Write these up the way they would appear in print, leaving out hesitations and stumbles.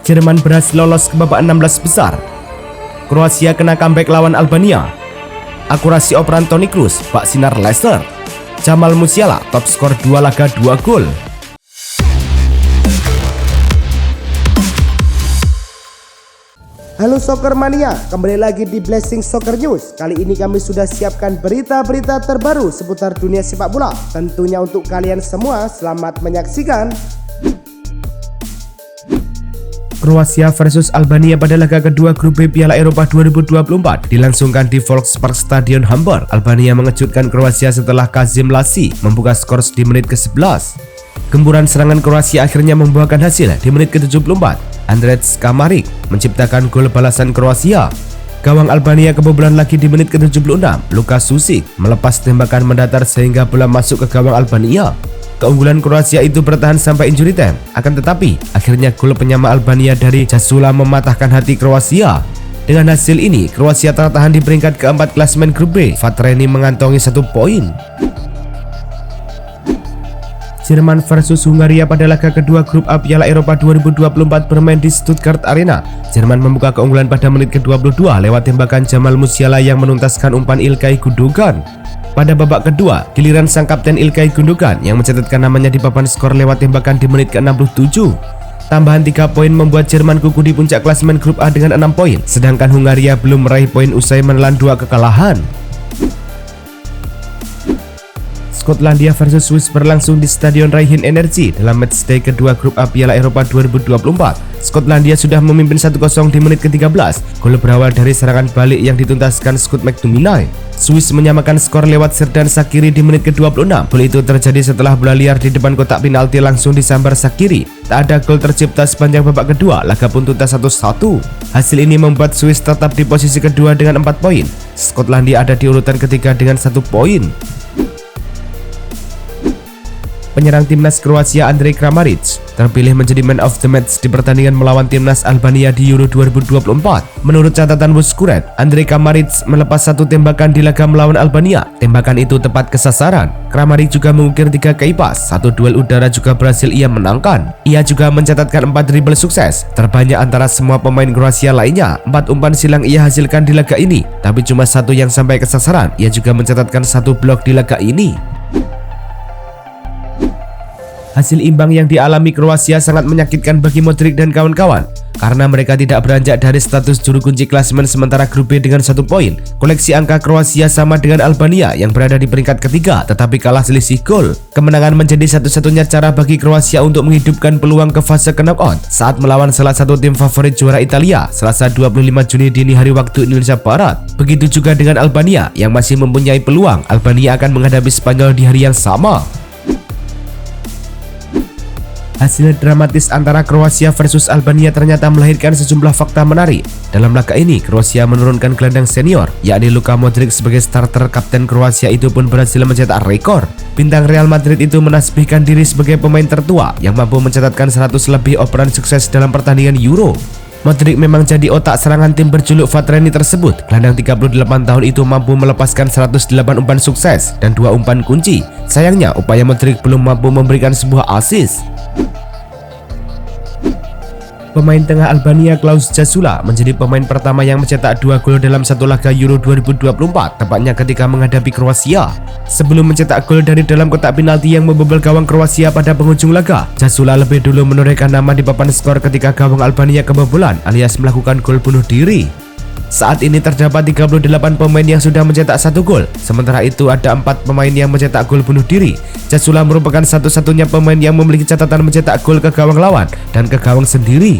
Jerman berhasil lolos ke babak 16 besar. Kroasia kena comeback lawan Albania. Akurasi operan Toni Kroos bak sinar Leicester. Jamal Musiala top skor 2 laga 2 gol. Halo Soccer Mania, kembali lagi di Blessing Soccer News. Kali ini kami sudah siapkan berita-berita terbaru seputar dunia sepak bola. Tentunya untuk kalian semua, selamat menyaksikan. Kroasia versus Albania pada laga kedua grup B Piala Eropa 2024 dilangsungkan di Volkspark Stadion Hamburg. Albania mengejutkan Kroasia setelah Kazim Lasi membuka skor di menit ke-11. Gempuran serangan Kroasia akhirnya membuahkan hasil di menit ke-74. Andrej Kramaric menciptakan gol balasan Kroasia. Gawang Albania kebobolan lagi di menit ke-76. Lukas Sušić melepas tembakan mendatar sehingga bola masuk ke gawang Albania. Keunggulan Kroasia itu bertahan sampai injury time. Akan tetapi, akhirnya gol penyama Albania dari Jasula mematahkan hati Kroasia. Dengan hasil ini, Kroasia tertahan di peringkat keempat klasemen grup B. Vatreni mengantongi 1 poin. Jerman versus Hungaria pada laga kedua grup A Piala Eropa 2024 bermain di Stuttgart Arena. Jerman membuka keunggulan pada menit ke-22 lewat tembakan Jamal Musiala yang menuntaskan umpan Ilkay Gundogan. Pada babak kedua, giliran sang kapten Ilkay Gundogan yang mencatatkan namanya di papan skor lewat tembakan di menit ke-67. Tambahan 3 poin membuat Jerman kukuh di puncak klasemen grup A dengan 6 poin, sedangkan Hungaria belum meraih poin usai menelan 2 kekalahan. Skotlandia versus Swiss berlangsung di Stadion Rhein Energy dalam matchday kedua grup A Piala Eropa 2024. Skotlandia sudah memimpin 1-0 di menit ke-13. Gol berawal dari serangan balik yang dituntaskan Scott McTominay. Swiss menyamakan skor lewat Xherdan Shaqiri di menit ke-26. Gol itu terjadi setelah bola liar di depan kotak penalti langsung disambar Shaqiri. Tak ada gol tercipta sepanjang babak kedua, laga pun tuntas 1-1. Hasil ini membuat Swiss tetap di posisi kedua dengan 4 poin. Skotlandia ada di urutan ketiga dengan 1 poin. Penyerang timnas Kroasia Andrej Kramaric terpilih menjadi man of the match di pertandingan melawan timnas Albania di Euro 2024. Menurut catatan Wuskuret, Andrej Kramaric melepas 1 tembakan di laga melawan Albania. Tembakan itu tepat ke sasaran. Kramaric juga mengukir 3 kali pas. 1 duel udara juga berhasil ia menangkan. Ia juga mencatatkan 4 dribble sukses, terbanyak antara semua pemain Kroasia lainnya. 4 umpan silang ia hasilkan di laga ini, tapi cuma 1 yang sampai ke sasaran. Ia juga mencatatkan 1 blok di laga ini. Hasil imbang yang dialami Kroasia sangat menyakitkan bagi Modric dan kawan-kawan karena mereka tidak beranjak dari status juru kunci klasemen sementara grup B dengan 1 poin. Koleksi angka Kroasia sama dengan Albania yang berada di peringkat ketiga tetapi kalah selisih gol. Kemenangan menjadi satu-satunya cara bagi Kroasia untuk menghidupkan peluang ke fase knockout saat melawan salah satu tim favorit juara Italia Selasa 25 Juni dini hari waktu Indonesia Barat. Begitu juga dengan Albania yang masih mempunyai peluang. Albania akan menghadapi Spanyol di hari yang sama. Hasil dramatis antara Kroasia versus Albania ternyata melahirkan sejumlah fakta menarik. Dalam laga ini, Kroasia menurunkan gelandang senior, yakni Luka Modric sebagai starter. Kapten Kroasia itu pun berhasil mencetak rekor. Bintang Real Madrid itu menasbihkan diri sebagai pemain tertua yang mampu mencatatkan 100 lebih operan sukses dalam pertandingan Euro. Modric memang jadi otak serangan tim berjuluk Vatreni tersebut. Gelandang 38 tahun itu mampu melepaskan 108 umpan sukses dan 2 umpan kunci. Sayangnya, upaya Modric belum mampu memberikan sebuah assist. Pemain tengah Albania Klaus Jasula menjadi pemain pertama yang mencetak 2 gol dalam 1 laga Euro 2024, tepatnya ketika menghadapi Kroasia. Sebelum mencetak gol dari dalam kotak penalti yang membobol gawang Kroasia pada penghujung laga, Jasula lebih dulu menorehkan nama di papan skor ketika gawang Albania kebobolan alias melakukan gol bunuh diri. Saat ini terdapat 38 pemain yang sudah mencetak 1 gol, sementara itu ada 4 pemain yang mencetak gol bunuh diri. Jasula merupakan satu-satunya pemain yang memiliki catatan mencetak gol ke gawang lawan dan ke gawang sendiri.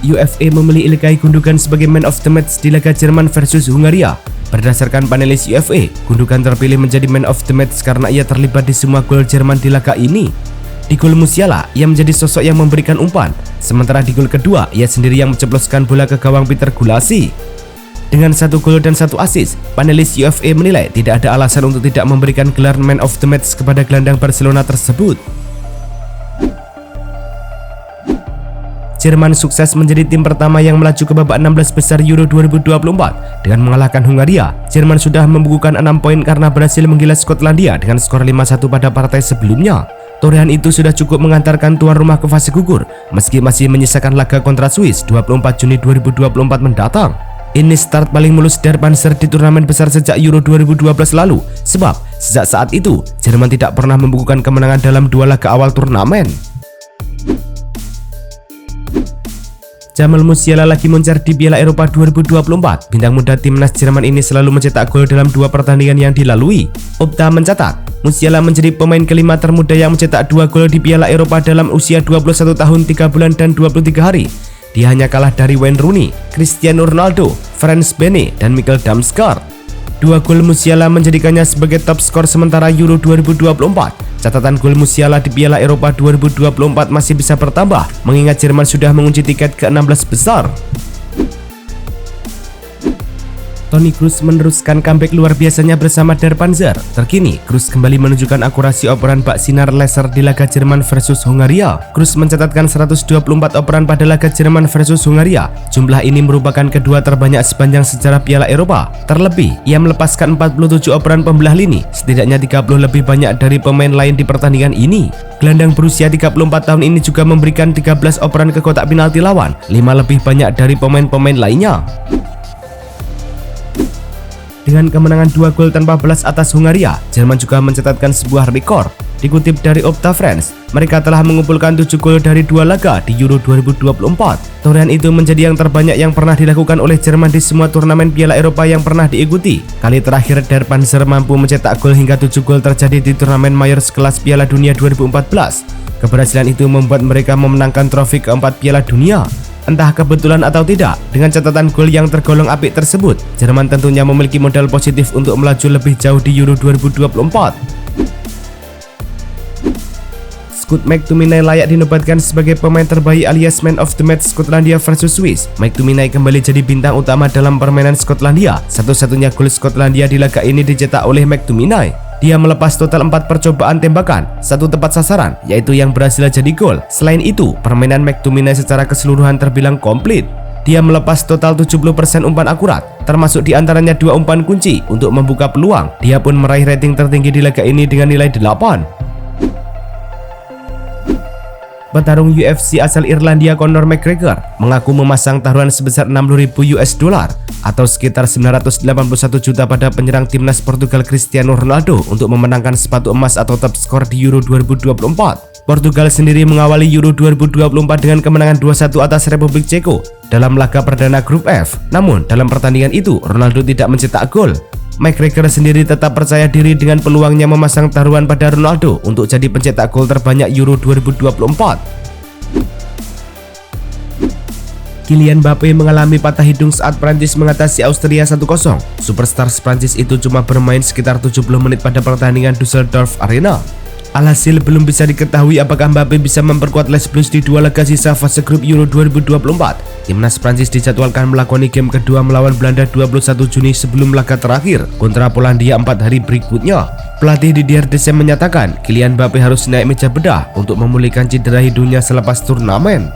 UEFA memilih Ilkay Gundogan sebagai man of the match di laga Jerman versus Hungaria. Berdasarkan panelis UEFA, Gundogan terpilih menjadi man of the match karena ia terlibat di semua gol Jerman di laga ini. Di gol Musiala, ia menjadi sosok yang memberikan umpan, sementara di gol kedua, ia sendiri yang menceploskan bola ke gawang Peter Gulasi. Dengan 1 gol dan 1 assist, panelis UEFA menilai tidak ada alasan untuk tidak memberikan gelar man of the match kepada gelandang Barcelona tersebut. Jerman sukses menjadi tim pertama yang melaju ke babak 16 besar Euro 2024 dengan mengalahkan Hungaria. Jerman sudah membukukan 6 poin karena berhasil menggilas Skotlandia dengan skor 5-1 pada partai sebelumnya. Torehan itu sudah cukup mengantarkan tuan rumah ke fase gugur meski masih menyisakan laga kontra Swiss 24 Juni 2024 mendatang. Ini start paling mulus Der Panzer di turnamen besar sejak Euro 2012 lalu, sebab sejak saat itu Jerman tidak pernah membukukan kemenangan dalam 2 laga awal turnamen. Jamal Musiala lagi moncer di Piala Eropa 2024. Bintang muda timnas Jerman ini selalu mencetak gol dalam 2 pertandingan yang dilalui. Opta mencatat, Musiala menjadi pemain kelima termuda yang mencetak 2 gol di Piala Eropa dalam usia 21 tahun 3 bulan dan 23 hari. Dia hanya kalah dari Wayne Rooney, Cristiano Ronaldo, Frans Bene, dan Mikkel Damsgaard. 2 gol Musiala menjadikannya sebagai top skor sementara Euro 2024. Catatan gol Musiala di Piala Eropa 2024 masih bisa bertambah, mengingat Jerman sudah mengunci tiket ke-16 besar. Toni Kroos meneruskan comeback luar biasanya bersama Der Panzer. Terkini, Kroos kembali menunjukkan akurasi operan bak sinar laser di laga Jerman versus Hungaria. Kroos mencatatkan 124 operan pada laga Jerman versus Hungaria. Jumlah ini merupakan kedua terbanyak sepanjang sejarah Piala Eropa. Terlebih, ia melepaskan 47 operan pembelah lini, setidaknya 30 lebih banyak dari pemain lain di pertandingan ini. Gelandang berusia 34 tahun ini juga memberikan 13 operan ke kotak penalti lawan, 5 lebih banyak dari pemain-pemain lainnya. Dengan kemenangan 2 gol tanpa balas atas Hungaria, Jerman juga mencatatkan sebuah rekor. Dikutip dari Opta France, mereka telah mengumpulkan 7 gol dari 2 laga di Euro 2024. Torehan itu menjadi yang terbanyak yang pernah dilakukan oleh Jerman di semua turnamen Piala Eropa yang pernah diikuti. Kali terakhir Der Panzer mampu mencetak gol hingga 7 gol terjadi di turnamen mayor sekelas Piala Dunia 2014. Keberhasilan itu membuat mereka memenangkan trofi keempat Piala Dunia. Entah kebetulan atau tidak, dengan catatan gol yang tergolong apik tersebut, Jerman tentunya memiliki modal positif untuk melaju lebih jauh di Euro 2024. Scott McTominay layak dinobatkan sebagai pemain terbaik alias Man of the Match Skotlandia versus Swiss. McTominay kembali jadi bintang utama dalam permainan Skotlandia. Satu-satunya gol Skotlandia di laga ini dicetak oleh McTominay. Dia melepas total 4 percobaan tembakan, 1 tepat sasaran, yaitu yang berhasil jadi gol. Selain itu, permainan McTominay secara keseluruhan terbilang komplit. Dia melepas total 70% umpan akurat, termasuk diantaranya 2 umpan kunci untuk membuka peluang. Dia pun meraih rating tertinggi di laga ini dengan nilai 8. Petarung UFC asal Irlandia Conor McGregor mengaku memasang taruhan sebesar 60.000 US dollar atau sekitar 981 juta pada penyerang timnas Portugal Cristiano Ronaldo untuk memenangkan sepatu emas atau top skor di Euro 2024. Portugal sendiri mengawali Euro 2024 dengan kemenangan 2-1 atas Republik Ceko dalam laga perdana grup F. Namun dalam pertandingan itu Ronaldo tidak mencetak gol. McGregor sendiri tetap percaya diri dengan peluangnya memasang taruhan pada Ronaldo untuk jadi pencetak gol terbanyak Euro 2024. Kylian Mbappe mengalami patah hidung saat Prancis mengatasi Austria 1-0. Superstar Prancis itu cuma bermain sekitar 70 menit pada pertandingan Düsseldorf Arena. Alhasil belum bisa diketahui apakah Mbappe bisa memperkuat Les Bleus di 2 laga sisa fase grup Euro 2024. Timnas Prancis dijadwalkan melakoni game kedua melawan Belanda 21 Juni sebelum laga terakhir kontra Polandia 4 hari berikutnya. Pelatih Didier Deschamps menyatakan Kylian Mbappe harus naik meja bedah untuk memulihkan cedera hidungnya selepas turnamen.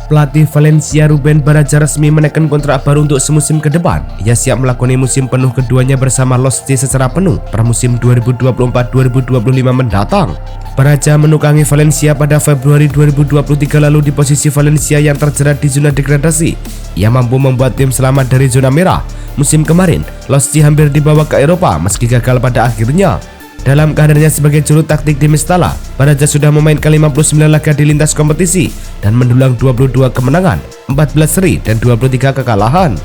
Pelatih Valencia Ruben Baraja resmi menekan kontrak baru untuk semusim ke depan. Ia siap melakoni musim penuh keduanya bersama Los C secara penuh per musim 2024-2025 mendatang. Baraja menukangi Valencia pada Februari 2023 lalu di posisi Valencia yang terjerat di zona degradasi. Ia mampu membuat tim selamat dari zona merah. Musim kemarin, Los C hampir dibawa ke Eropa meski gagal pada akhirnya. Dalam karirnya sebagai juru taktik di Mestalla, Baraja sudah memainkan 59 laga di lintas kompetisi dan mendulang 22 kemenangan, 14 seri, dan 23 kekalahan.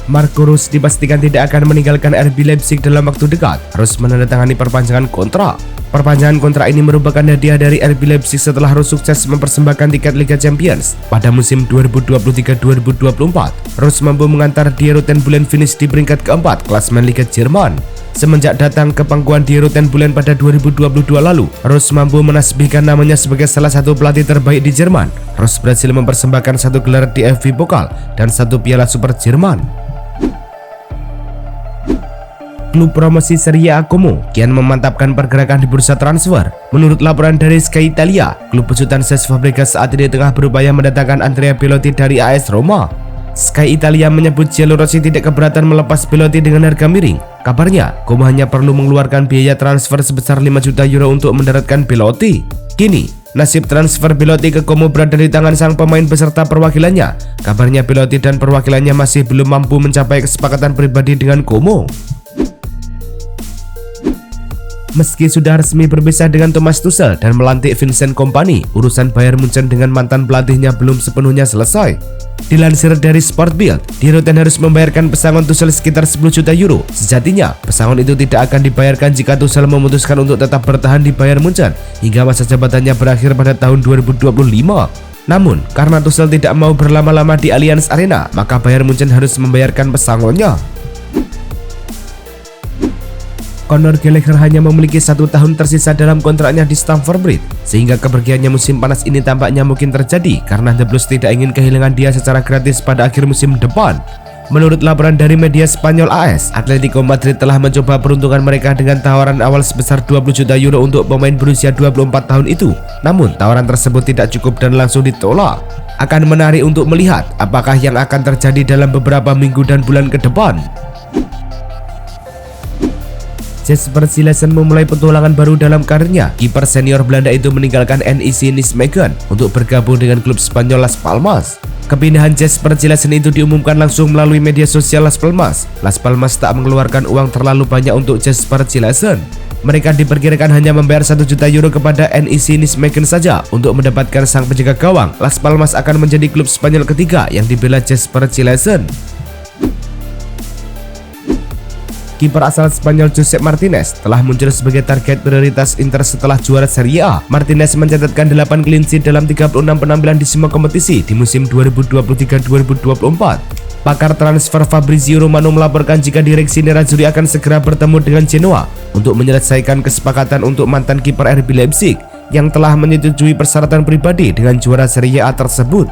Marco Reus dipastikan tidak akan meninggalkan RB Leipzig dalam waktu dekat. Reus menandatangani perpanjangan kontrak. Perpanjangan kontrak ini merupakan hadiah dari RB Leipzig setelah Reus sukses mempersembahkan tiket Liga Champions pada musim 2023-2024. Reus mampu mengantar Die Roten Bullen finish di peringkat keempat klasemen Liga Jerman. Semenjak datang ke pangkuan Die Roten Bullen pada 2022 lalu, Reus mampu menasbihkan namanya sebagai salah satu pelatih terbaik di Jerman. Reus berhasil mempersembahkan 1 gelar DFB Pokal dan 1 piala Super Jerman. Klub promosi Serie A Como kian memantapkan pergerakan di bursa transfer. Menurut laporan dari Sky Italia, klub besutan Cesc Fabregas saat ini tengah berupaya mendatangkan Andrea Belotti dari AS Roma. Sky Italia menyebut Gianluigi Rossi tidak keberatan melepas Belotti dengan harga miring. Kabarnya, Como hanya perlu mengeluarkan biaya transfer sebesar 5 juta euro untuk mendaratkan Belotti. Kini, nasib transfer Belotti ke Como berada di tangan sang pemain beserta perwakilannya. Kabarnya Belotti dan perwakilannya masih belum mampu mencapai kesepakatan pribadi dengan Como. Meski sudah resmi berpisah dengan Thomas Tuchel dan melantik Vincent Kompany, urusan Bayern Munchen dengan mantan pelatihnya belum sepenuhnya selesai. Dilansir dari Sport Bild, Die Roten harus membayarkan pesangon Tuchel sekitar 10 juta euro. Sejatinya, pesangon itu tidak akan dibayarkan jika Tuchel memutuskan untuk tetap bertahan di Bayern Munchen hingga masa jabatannya berakhir pada tahun 2025. Namun, karena Tuchel tidak mau berlama-lama di Allianz Arena, maka Bayern Munchen harus membayarkan pesangonnya. Conor Gallagher hanya memiliki 1 tahun tersisa dalam kontraknya di Stamford Bridge, sehingga kepergiannya musim panas ini tampaknya mungkin terjadi karena The Blues tidak ingin kehilangan dia secara gratis pada akhir musim depan. Menurut laporan dari media Spanyol AS, Atletico Madrid telah mencoba peruntungan mereka dengan tawaran awal sebesar 20 juta euro untuk pemain berusia 24 tahun itu. Namun, tawaran tersebut tidak cukup dan langsung ditolak. Akan menarik untuk melihat apakah yang akan terjadi dalam beberapa minggu dan bulan ke depan. Jesper Cillessen memulai petualangan baru dalam karirnya. Kiper senior Belanda itu meninggalkan NEC Nijmegen untuk bergabung dengan klub Spanyol Las Palmas. Kepindahan Jesper Cillessen itu diumumkan langsung melalui media sosial Las Palmas. Las Palmas tak mengeluarkan uang terlalu banyak untuk Jesper Cillessen. Mereka diperkirakan hanya membayar 1 juta euro kepada NEC Nijmegen saja untuk mendapatkan sang penjaga gawang. Las Palmas akan menjadi klub Spanyol ketiga yang dibela Jesper Cillessen. Kiper asal Spanyol Josep Martinez telah muncul sebagai target prioritas Inter setelah juara Serie A. Martinez mencatatkan 8 clean sheet dalam 36 penampilan di semua kompetisi di musim 2023-2024. Pakar transfer Fabrizio Romano melaporkan jika direksi Nerazzurri akan segera bertemu dengan Genoa untuk menyelesaikan kesepakatan untuk mantan kiper RB Leipzig yang telah menyetujui persyaratan pribadi dengan juara Serie A tersebut.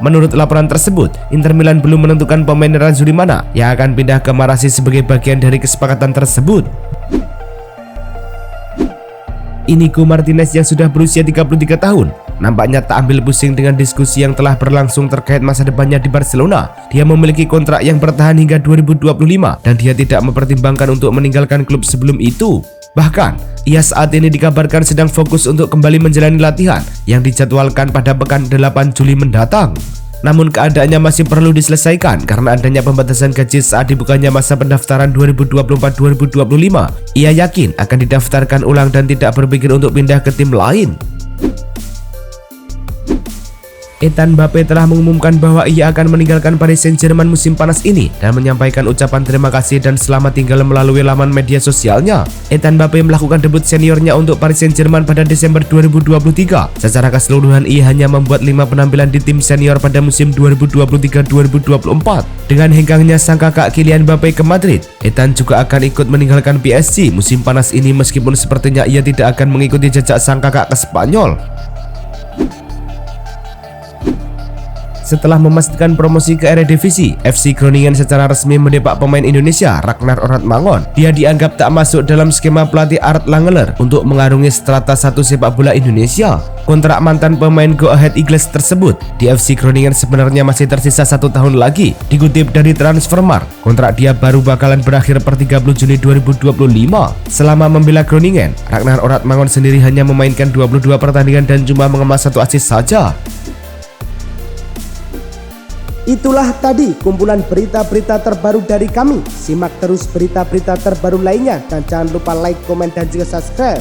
Menurut laporan tersebut, Inter Milan belum menentukan pemain Nerazzurri mana yang akan pindah ke Marassi sebagai bagian dari kesepakatan tersebut. Inigo Martinez yang sudah berusia 33 tahun nampaknya tak ambil pusing dengan diskusi yang telah berlangsung terkait masa depannya di Barcelona. Dia memiliki kontrak yang bertahan hingga 2025 dan dia tidak mempertimbangkan untuk meninggalkan klub sebelum itu. Bahkan, ia saat ini dikabarkan sedang fokus untuk kembali menjalani latihan yang dijadwalkan pada pekan 8 Juli mendatang. Namun keadaannya masih perlu diselesaikan karena adanya pembatasan gaji saat dibukanya masa pendaftaran 2024-2025. Ia yakin akan didaftarkan ulang dan tidak berpikir untuk pindah ke tim lain. Ethan Mbappe telah mengumumkan bahwa ia akan meninggalkan Paris Saint-Germain musim panas ini dan menyampaikan ucapan terima kasih dan selamat tinggal melalui laman media sosialnya. Ethan Mbappe melakukan debut seniornya untuk Paris Saint-Germain pada Desember 2023. Secara keseluruhan ia hanya membuat 5 penampilan di tim senior pada musim 2023-2024. Dengan hengkangnya sang kakak Kylian Mbappe ke Madrid, Ethan juga akan ikut meninggalkan PSG musim panas ini meskipun sepertinya ia tidak akan mengikuti jejak sang kakak ke Spanyol. Setelah memastikan promosi ke Eredivisie, FC Groningen secara resmi mendepak pemain Indonesia Ragnar Oratmangon. Dia dianggap tak masuk dalam skema pelatih Art Langeler untuk mengarungi strata 1 sepak bola Indonesia. Kontrak mantan pemain Go Ahead Eagles tersebut di FC Groningen sebenarnya masih tersisa 1 tahun lagi. Dikutip dari Transfermarkt, kontrak dia baru bakalan berakhir per 30 Juni 2025. Selama membela Groningen, Ragnar Oratmangon sendiri hanya memainkan 22 pertandingan dan cuma mengemas 1 assist saja. Itulah tadi kumpulan berita-berita terbaru dari kami. Simak terus berita-berita terbaru lainnya dan jangan lupa like, komen, dan juga subscribe.